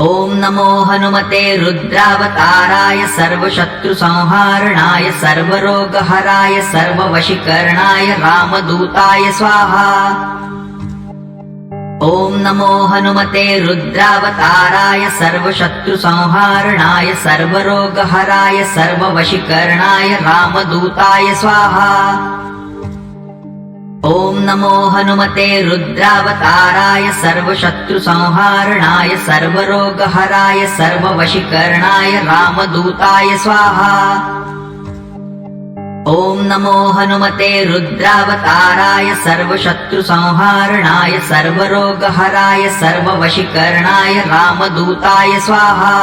ॐ नमो हनुमते रुद्रावताराय सर्वशत्रुसंहारणाय सर्वरोगहराय सर्ववशीकरणाय रामदूताय स्वाहा। ॐ नमो हनुमते रुद्रावताराय सर्वशत्रुसंहारणाय सर्वरोगहराय सर्ववशीकरणाय रामदूताय स्वाहा। ॐ नमो हनुमते रुद्रावताराय सर्वशत्रुसंहारणाय सर्वरोगहराय सर्ववशीकरणाय रामदूताय स्वाहा। ॐ नमो हनुमते रुद्रावताराय सर्वशत्रुसंहारणाय सर्वरोगहराय सर्ववशीकरणाय रामदूताय स्वाहा।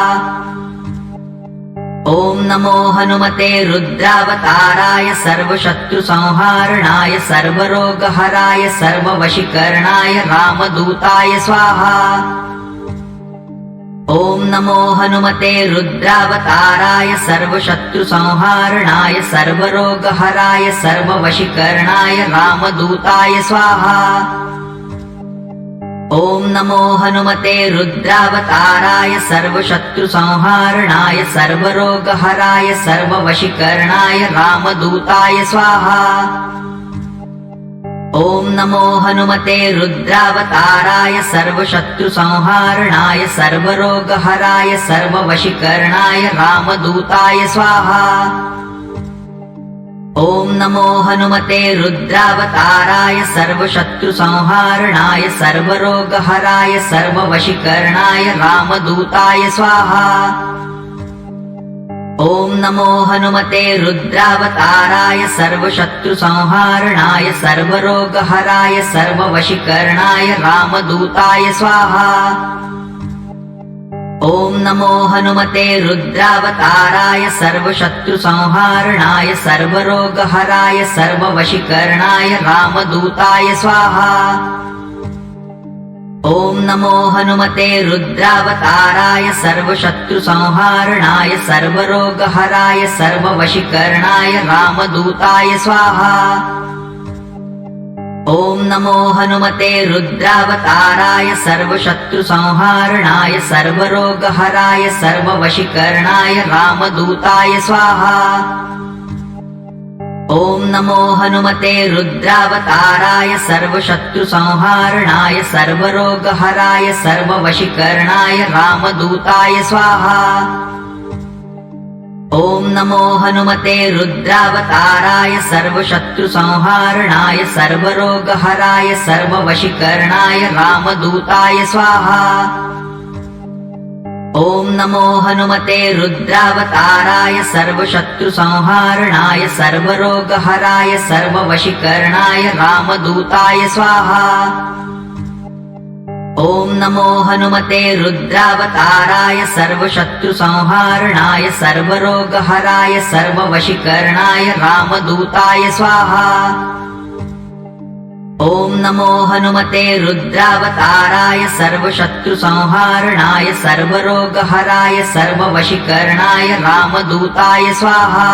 ॐ नमो हनुमते रुद्रावताराय सर्वशत्रुसंहारणाय सर्वरोगहराय सर्ववशीकरणाय रामदूताय स्वाहा। ॐ नमो हनुमते रुद्रावताराय सर्वशत्रुसंहारणाय सर्वरोगहराय सर्ववशीकरणाय रामदूताय स्वाहा। ॐ नमो हनुमते रुद्रावताराय सर्वशत्रुसंहारणाय सर्वरोगहराय सर्ववशीकरणाय रामदूताय स्वाहा। ॐ नमो हनुमते रुद्रावताराय सर्वशत्रुसंहारणाय सर्वरोगहराय सर्ववशीकरणाय रामदूताय स्वाहा। ॐ नमो हनुमते रुद्रावताराय सर्वशत्रुसंहारणाय सर्वरोगहराय सर्ववशीकरणाय रामदूताय स्वाहा। ॐ नमो हनुमते रुद्रावताराय सर्वशत्रुसंहारणाय सर्वरोगहराय सर्ववशीकरणाय रामदूताय स्वाहा। ॐ नमो हनुमते रुद्रावताराय सर्वशत्रुसंहारणाय सर्वरोगहराय सर्ववशीकरणाय रामदूताय स्वाहा। ॐ नमो हनुमते रुद्रावताराय सर्वशत्रुसंहारणाय सर्वरोगहराय सर्ववशीकरणाय रामदूताय स्वाहा। ॐ नमो हनुमते रुद्रावताराय सर्वशत्रुसंहारणाय सर्वरोगहराय सर्ववशीकरणाय रामदूताय स्वाहा। ॐ नमो हनुमते रुद्रावताराय सर्वशत्रुसंहारणाय सर्वरोगहराय सर्ववशीकरणाय रामदूताय स्वाहा। ॐ नमो हनुमते रुद्रावताराय सर्वशत्रुसंहारणाय सर्वरोगहराय सर्ववशीकरणाय रामदूताय स्वाहा। ॐ नमो हनुमते रुद्रावताराय सर्वशत्रुसंहारणाय सर्वरोगहराय सर्ववशीकरणाय रामदूताय स्वाहा। ॐ नमो हनुमते रुद्रावताराय सर्वशत्रुसंहारणाय सर्वरोगहराय सर्ववशीकरणाय रामदूताय स्वाहा। ॐ नमो हनुमते रुद्रावताराय सर्वशत्रुसंहारणाय सर्वरोगहराय सर्ववशीकरणाय रामदूताय स्वाहा।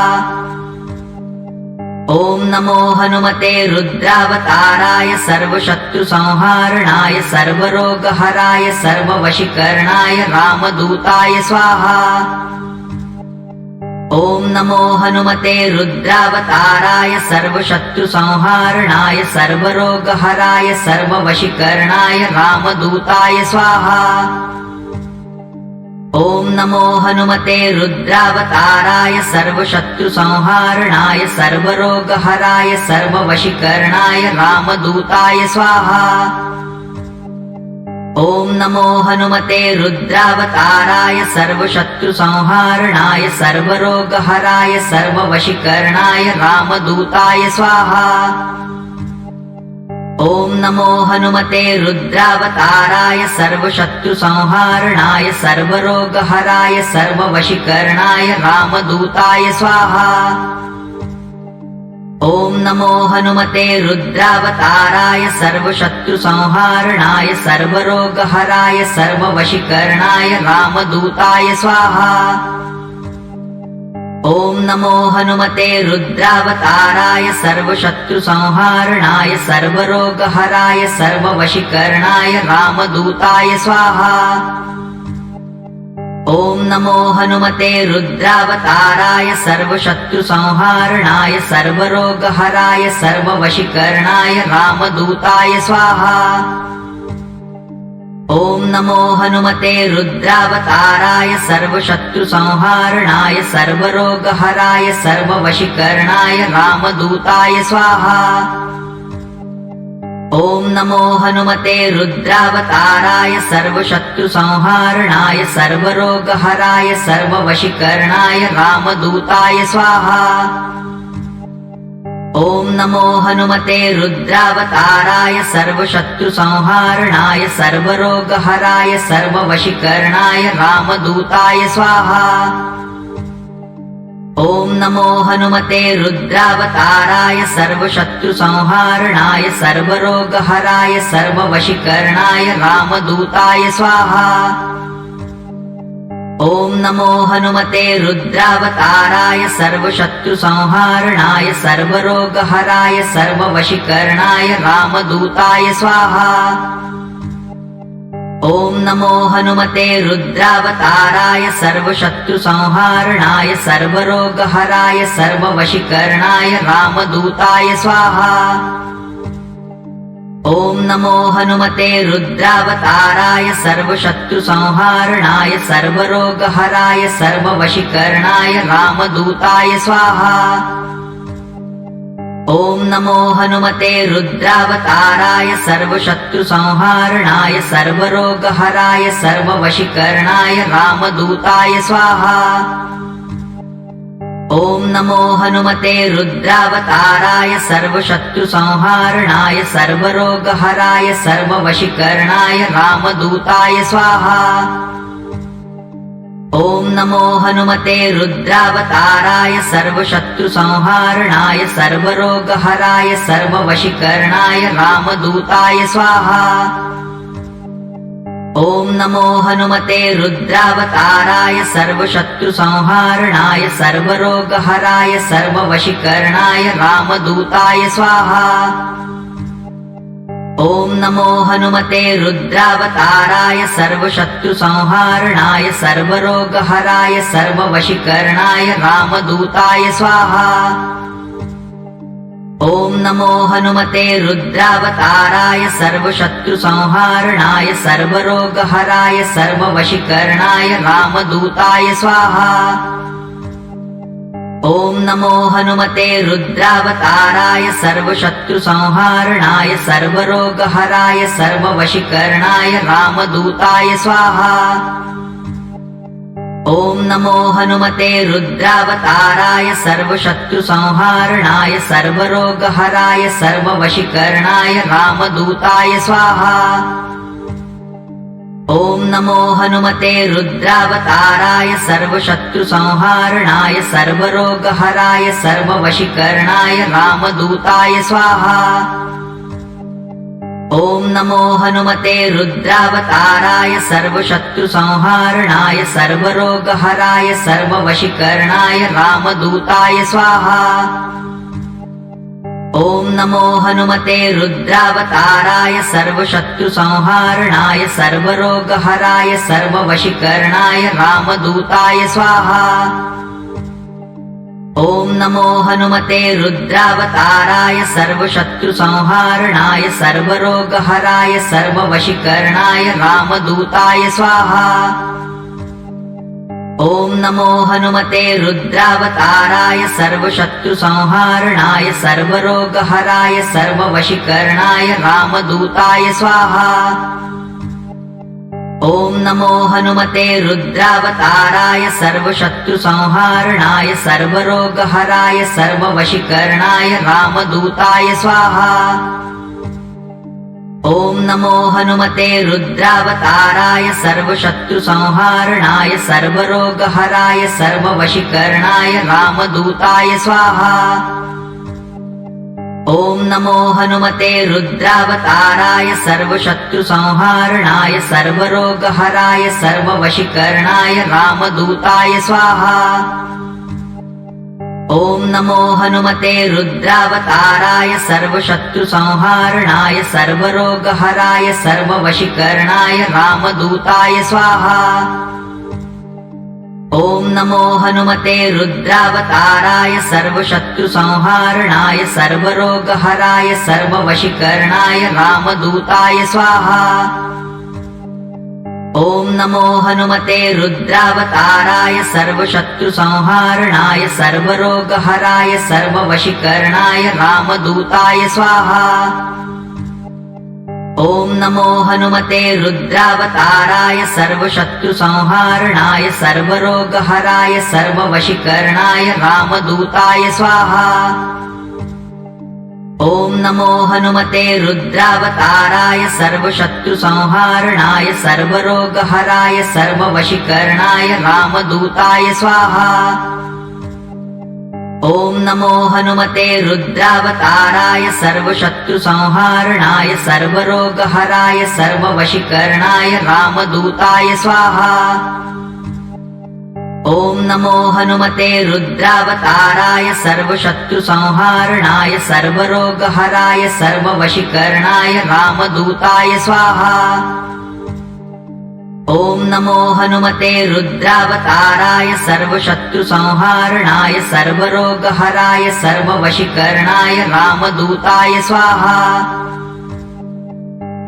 ॐ नमो हनुमते रुद्रावताराय सर्वशत्रुसंहारणाय सर्वरोगहराय सर्ववशीकरणाय रामदूताय स्वाहा। ॐ नमो हनुमते रुद्रावताराय सर्वशत्रुसंहारणाय सर्वरोगहराय सर्ववशीकरणाय रामदूताय स्वाहा। ॐ नमो हनुमते रुद्रावताराय सर्वशत्रुसंहारणाय सर्वरोगहराय सर्ववशीकरणाय रामदूताय स्वाहा। ॐ नमो हनुमते रुद्रावताराय सर्वशत्रुसंहारणाय सर्वरोगहराय सर्ववशीकरणाय रामदूताय स्वाहा। ॐ नमो हनुमते रुद्रावताराय सर्वशत्रुसंहारणाय सर्वरोगहराय सर्ववशीकरणाय रामदूताय स्वाहा। ॐ नमो हनुमते रुद्रावताराय सर्वशत्रुसंहारणाय सर्वरोगहराय सर्ववशीकरणाय रामदूताय स्वाहा। ॐ नमो हनुमते रुद्रावताराय सर्वशत्रुसंहारणाय सर्वरोगहराय सर्ववशीकरणाय रामदूताय स्वाहा। ॐ नमो हनुमते रुद्रावताराय सर्वशत्रुसंहारणाय सर्वरोगहराय सर्ववशीकरणाय रामदूताय स्वाहा। ॐ नमो हनुमते रुद्रावताराय सर्वशत्रुसंहारणाय सर्वरोगहराय सर्ववशीकरणाय रामदूताय स्वाहा। ॐ नमो हनुमते रुद्रावताराय सर्वशत्रुसंहारणाय सर्वरोगहराय सर्ववशीकरणाय रामदूताय स्वाहा। ॐ नमो हनुमते रुद्रावताराय सर्वशत्रुसंहारणाय सर्वरोगहराय सर्ववशीकरणाय रामदूताय स्वाहा। ॐ नमो हनुमते रुद्रावताराय सर्वशत्रुसंहारणाय सर्वरोगहराय सर्ववशीकरणाय रामदूताय स्वाहा। ॐ नमो हनुमते रुद्रावताराय सर्वशत्रुसंहारणाय सर्वरोगहराय सर्ववशीकरणाय रामदूताय स्वाहा। ॐ नमो हनुमते रुद्रावताराय सर्वशत्रुसंहारणाय सर्वरोगहराय सर्ववशीकरणाय रामदूताय स्वाहा। ॐ नमो हनुमते रुद्रावताराय सर्वशत्रुसंहारणाय सर्वरोगहराय सर्ववशीकरणाय रामदूताय स्वाहा। ॐ नमो हनुमते रुद्रावताराय सर्वशत्रुसंहारणाय सर्वरोगहराय सर्ववशीकरणाय रामदूताय स्वाहा। ॐ नमो हनुमते रुद्रावताराय सर्वशत्रुसंहारणाय सर्वरोगहराय सर्ववशीकरणाय रामदूताय स्वाहा। ॐ नमो हनुमते रुद्रावताराय सर्वशत्रुसंहारणाय सर्वरोगहराय सर्ववशीकरणाय रामदूताय स्वाहा। ॐ नमो हनुमते रुद्रावताराय सर्वशत्रुसंहारणाय सर्वरोगहराय सर्ववशीकरणाय रामदूताय स्वाहा। ॐ नमो हनुमते रुद्रावताराय सर्वशत्रुसंहारणाय सर्वरोगहराय सर्ववशीकरणाय रामदूताय स्वाहा। ॐ नमो हनुमते रुद्रावताराय सर्वशत्रुसंहारणाय सर्वरोगहराय सर्ववशीकरणाय रामदूताय स्वाहा। ॐ नमो हनुमते रुद्रावताराय सर्वशत्रुसंहारणाय सर्वरोगहराय सर्ववशीकरणाय रामदूताय स्वाहा। ॐ नमो हनुमते रुद्रावताराय सर्वशत्रुसंहारणाय सर्वरोगहराय सर्ववशीकरणाय रामदूताय स्वाहा। ॐ नमो हनुमते रुद्रावताराय सर्वशत्रुसंहारणाय सर्वरोगहराय सर्ववशीकरणाय रामदूताय स्वाहा। ॐ नमो हनुमते रुद्रावताराय सर्वशत्रुसंहारणाय सर्वरोगहराय सर्ववशीकरणाय रामदूताय स्वाहा। ॐ नमो हनुमते रुद्रावताराय सर्वशत्रुसंहारणाय सर्वरोगहराय सर्ववशीकरणाय रामदूताय स्वाहा। ॐ नमो हनुमते रुद्रावताराय सर्वशत्रुसंहारणाय सर्वरोगहराय सर्ववशीकरणाय रामदूताय स्वाहा। ॐ नमो हनुमते रुद्रावताराय सर्वशत्रुसंहारणाय सर्वरोगहराय सर्ववशीकरणाय रामदूताय स्वाहा। ॐ नमो हनुमते रुद्रावताराय सर्वशत्रुसंहारणाय सर्वरोगहराय सर्ववशीकरणाय रामदूताय स्वाहा। ॐ नमो हनुमते रुद्रावताराय सर्वशत्रुसंहारणाय सर्वरोगहराय सर्ववशीकरणाय रामदूताय स्वाहा। ॐ नमो हनुमते रुद्रावताराय सर्वशत्रुसंहारणाय सर्वरोगहराय सर्ववशीकरणाय रामदूताय स्वाहा। ॐ नमो हनुमते रुद्रावताराय सर्वशत्रुसंहारणाय सर्वरोगहराय सर्ववशीकरणाय रामदूताय स्वाहा। ॐ नमो हनुमते रुद्रावताराय सर्वशत्रुसंहारणाय सर्वरोगहराय सर्ववशीकरणाय रामदूताय स्वाहा। ॐ नमो हनुमते रुद्रावताराय सर्वशत्रुसंहारणाय सर्वरोगहराय सर्ववशीकरणाय रामदूताय स्वाहा। ॐ नमो हनुमते रुद्रावताराय सर्वशत्रुसंहारणाय सर्वरोगहराय सर्ववशीकरणाय रामदूताय स्वाहा। ॐ नमो हनुमते रुद्रावताराय सर्वशत्रुसंहारणाय सर्वरोगहराय सर्ववशीकरणाय रामदूताय स्वाहा। ॐ नमो हनुमते रुद्रावताराय सर्वशत्रुसंहारणाय सर्वरोगहराय सर्ववशीकरणाय रामदूताय स्वाहा। ॐ नमो हनुमते रुद्रावताराय सर्वशत्रुसंहारणाय सर्वरोगहराय सर्ववशीकरणाय रामदूताय स्वाहा। ॐ नमो हनुमते रुद्रावताराय सर्वशत्रुसंहारणाय सर्वरोगहराय सर्ववशीकरणाय रामदूताय स्वाहा।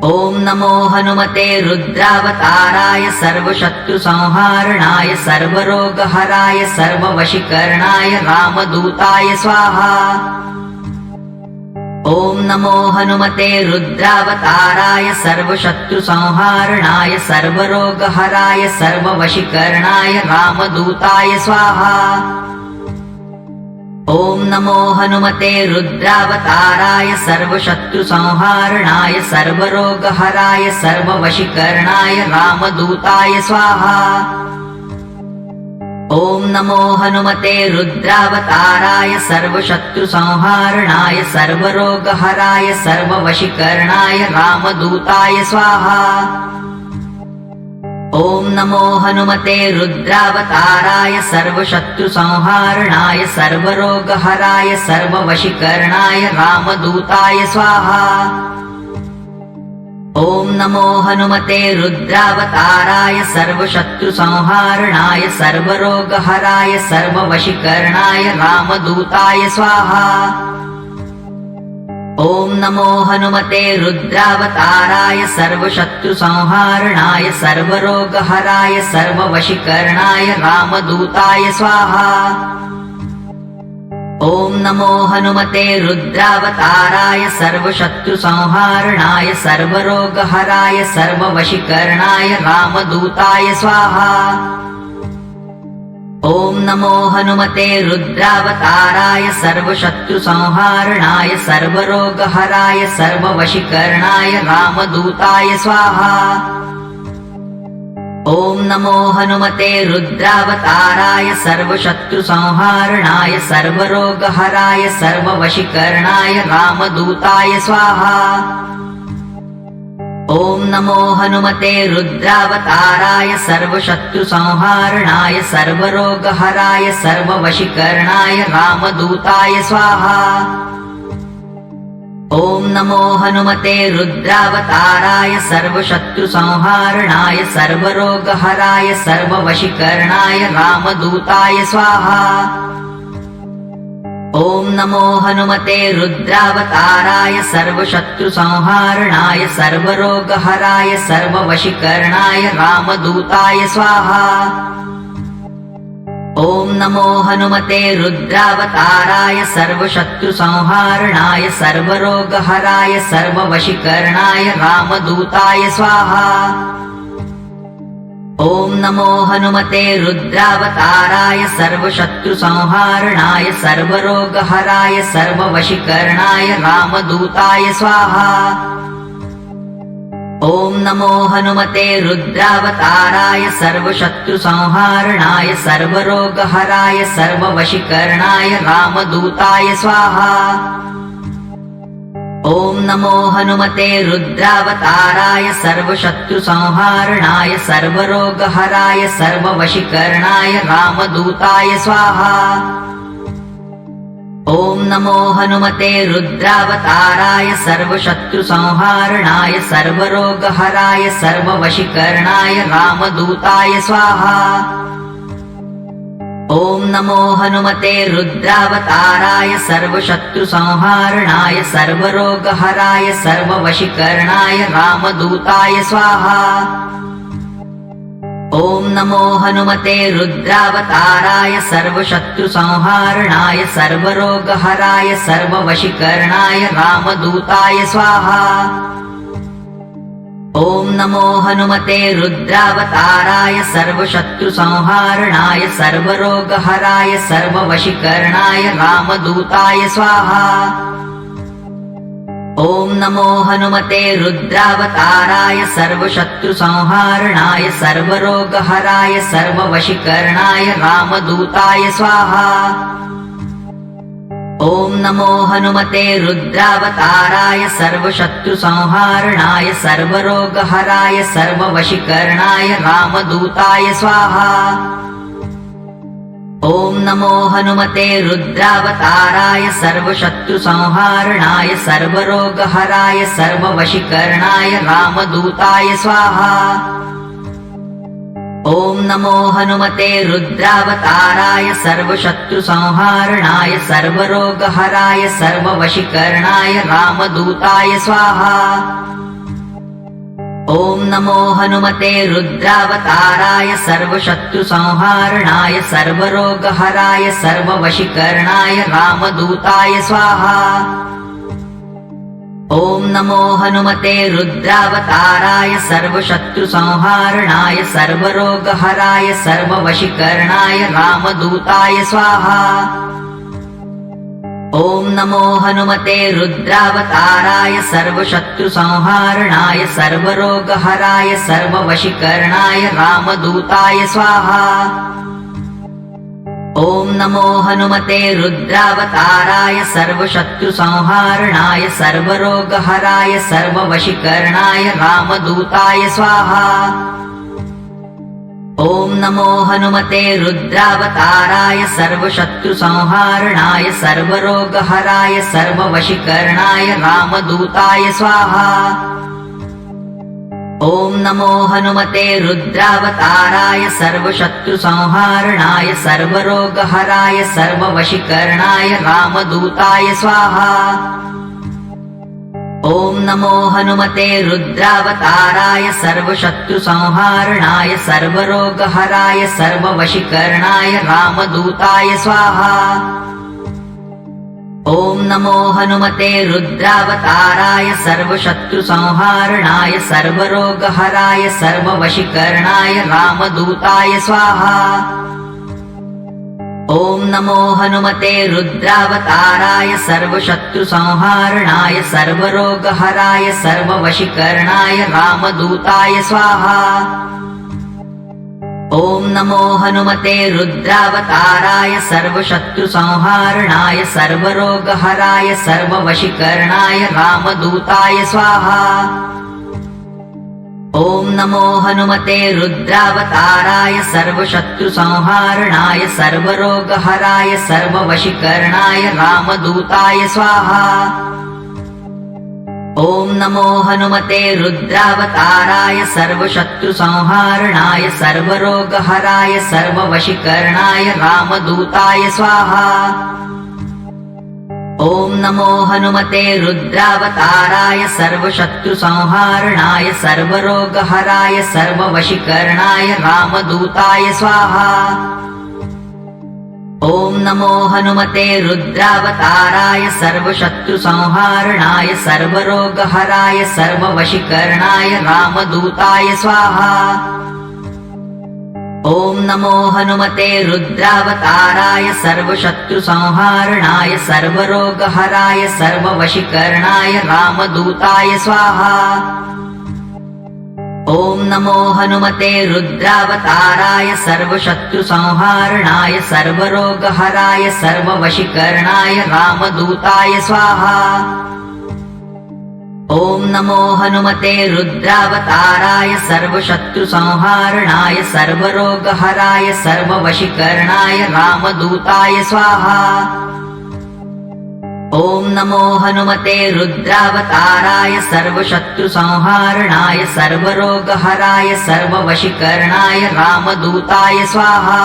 ॐ नमो हनुमते रुद्रावताराय सर्वशत्रुसंहारणाय सर्वरोगहराय सर्ववशीकरणाय रामदूताय स्वाहा। ॐ नमो हनुमते रुद्रावताराय सर्वशत्रुसंहारणाय सर्वरोगहराय सर्ववशीकरणाय रामदूताय स्वाहा। ॐ नमो हनुमते रुद्रावताराय सर्वशत्रुसंहारणाय सर्वरोगहराय सर्ववशीकरणाय रामदूताय स्वाहा। ॐ नमो हनुमते रुद्रावताराय सर्वशत्रुसंहारणाय सर्वरोगहराय सर्ववशीकरणाय रामदूताय स्वाहा। ॐ नमो हनुमते रुद्रावताराय सर्वशत्रुसंहारणाय सर्वरोगहराय सर्ववशीकरणाय रामदूताय स्वाहा। ॐ नमो हनुमते रुद्रावताराय सर्वशत्रुसंहारणाय सर्वरोगहराय सर्ववशीकरणाय रामदूताय स्वाहा। ॐ नमो हनुमते रुद्रावताराय सर्वशत्रुसंहारणाय सर्वरोगहराय सर्ववशीकरणाय रामदूताय स्वाहा। ॐ नमो हनुमते रुद्रावताराय सर्वशत्रुसंहारणाय सर्वरोगहराय सर्ववशीकरणाय रामदूताय स्वाहा। ॐ नमो हनुमते रुद्रावताराय सर्वशत्रुसंहारणाय सर्वरोगहराय सर्ववशीकरणाय रामदूताय स्वाहा। ॐ नमो हनुमते रुद्रावताराय सर्वशत्रुसंहारणाय सर्वरोगहराय सर्ववशीकरणाय रामदूताय स्वाहा। ॐ नमो हनुमते रुद्रावताराय सर्वशत्रुसंहारणाय सर्वरोगहराय सर्ववशीकरणाय रामदूताय स्वाहा। ॐ नमो हनुमते रुद्रावताराय सर्वशत्रुसंहारणाय सर्वरोगहराय सर्ववशीकरणाय रामदूताय स्वाहा। ॐ नमो हनुमते रुद्रावताराय सर्वशत्रुसंहारणाय सर्वरोगहराय सर्ववशीकरणाय रामदूताय स्वाहा। ॐ नमो हनुमते रुद्रावताराय सर्वशत्रुसंहारणाय सर्वरोगहराय सर्ववशीकरणाय रामदूताय स्वाहा। ॐ नमो हनुमते रुद्रावताराय सर्वशत्रुसंहारणाय सर्वरोगहराय सर्ववशीकरणाय रामदूताय स्वाहा। ॐ नमो हनुमते रुद्रावताराय सर्वशत्रुसंहारणाय सर्वरोगहराय सर्ववशीकरणाय रामदूताय स्वाहा। ॐ नमो हनुमते रुद्रावताराय सर्वशत्रुसंहारणाय सर्वरोगहराय सर्ववशीकरणाय रामदूताय स्वाहा। ॐ नमो हनुमते रुद्रावताराय सर्वशत्रुसंहारणाय सर्वरोगहराय सर्ववशीकरणाय रामदूताय स्वाहा। ॐ नमो हनुमते रुद्रावताराय सर्वशत्रुसंहारणाय सर्वरोगहराय सर्ववशीकरणाय रामदूताय स्वाहा। ॐ नमो हनुमते रुद्रावताराय सर्वशत्रुसंहारणाय सर्वरोगहराय सर्ववशीकरणाय रामदूताय स्वाहा। ॐ नमो हनुमते रुद्रावताराय सर्वशत्रुसंहारणाय सर्वरोगहराय सर्ववशीकरणाय रामदूताय स्वाहा। ॐ नमो हनुमते रुद्रावताराय सर्वशत्रुसंहारणाय सर्वरोगहराय सर्ववशीकरणाय रामदूताय स्वाहा। ॐ नमो हनुमते रुद्रावताराय सर्वशत्रुसंहारणाय सर्वरोगहराय सर्ववशीकरणाय रामदूताय स्वाहा। ॐ नमो हनुमते रुद्रावताराय सर्वशत्रुसंहारणाय सर्वरोगहराय सर्ववशीकरणाय रामदूताय स्वाहा। ॐ नमो हनुमते रुद्रावताराय सर्वशत्रुसंहारणाय सर्वरोगहराय सर्ववशीकरणाय रामदूताय स्वाहा। ॐ नमो हनुमते रुद्रावताराय सर्वशत्रुसंहारणाय सर्वरोगहराय सर्ववशीकरणाय रामदूताय स्वाहा। ॐ नमो हनुमते रुद्रावताराय सर्वशत्रुसंहारणाय सर्वरोगहराय सर्ववशीकरणाय रामदूताय स्वाहा। ॐ नमो हनुमते रुद्रावताराय सर्वशत्रुसंहारणाय सर्वरोगहराय सर्ववशीकरणाय रामदूताय स्वाहा। ॐ नमो हनुमते रुद्रावताराय सर्वशत्रुसंहारणाय सर्वरोगहराय सर्ववशीकरणाय रामदूताय स्वाहा। ॐ नमो हनुमते रुद्रावताराय सर्वशत्रुसंहारणाय सर्वरोगहराय सर्ववशीकरणाय रामदूताय स्वाहा। ॐ नमो हनुमते रुद्रावताराय सर्वशत्रुसंहारणाय सर्वरोगहराय सर्ववशीकरणाय रामदूताय स्वाहा। ॐ नमो हनुमते रुद्रावताराय सर्वशत्रुसंहारणाय सर्वरोगहराय सर्ववशीकरणाय रामदूताय स्वाहा। ॐ नमो हनुमते रुद्रावताराय सर्वशत्रुसंहारणाय सर्वरोगहराय सर्ववशीकरणाय रामदूताय स्वाहा। ॐ नमो हनुमते रुद्रावताराय सर्वशत्रुसंहारणाय सर्वरोगहराय सर्ववशीकरणाय रामदूताय स्वाहा। ॐ नमो हनुमते रुद्रावताराय सर्वशत्रुसंहारणाय सर्वरोगहराय सर्ववशीकरणाय रामदूताय स्वाहा। ॐ नमो हनुमते रुद्रावताराय सर्वशत्रुसंहारणाय सर्वरोगहराय सर्ववशीकरणाय रामदूताय स्वाहा। ॐ नमो हनुमते रुद्रावताराय सर्वशत्रुसंहारणाय सर्वरोगहराय सर्ववशीकरणाय रामदूताय स्वाहा। ॐ नमो हनुमते रुद्रावताराय सर्वशत्रुसंहारणाय सर्वरोगहराय सर्ववशीकरणाय रामदूताय स्वाहा। ॐ नमो हनुमते रुद्रावताराय सर्वशत्रुसंहारणाय सर्वरोगहराय सर्ववशीकरणाय रामदूताय स्वाहा। ॐ नमो हनुमते रुद्रावताराय सर्वशत्रुसंहारणाय सर्वरोगहराय सर्ववशीकरणाय रामदूताय स्वाहा। ॐ नमो हनुमते रुद्रावताराय सर्वशत्रुसंहारणाय सर्वरोगहराय सर्ववशीकरणाय रामदूताय स्वाहा। ॐ नमो हनुमते रुद्रावताराय सर्वशत्रुसंहारणाय सर्वरोगहराय सर्ववशीकरणाय रामदूताय स्वाहा। ॐ नमो हनुमते रुद्रावताराय सर्वशत्रुसंहारणाय सर्वरोगहराय सर्ववशीकरणाय रामदूताय स्वाहा।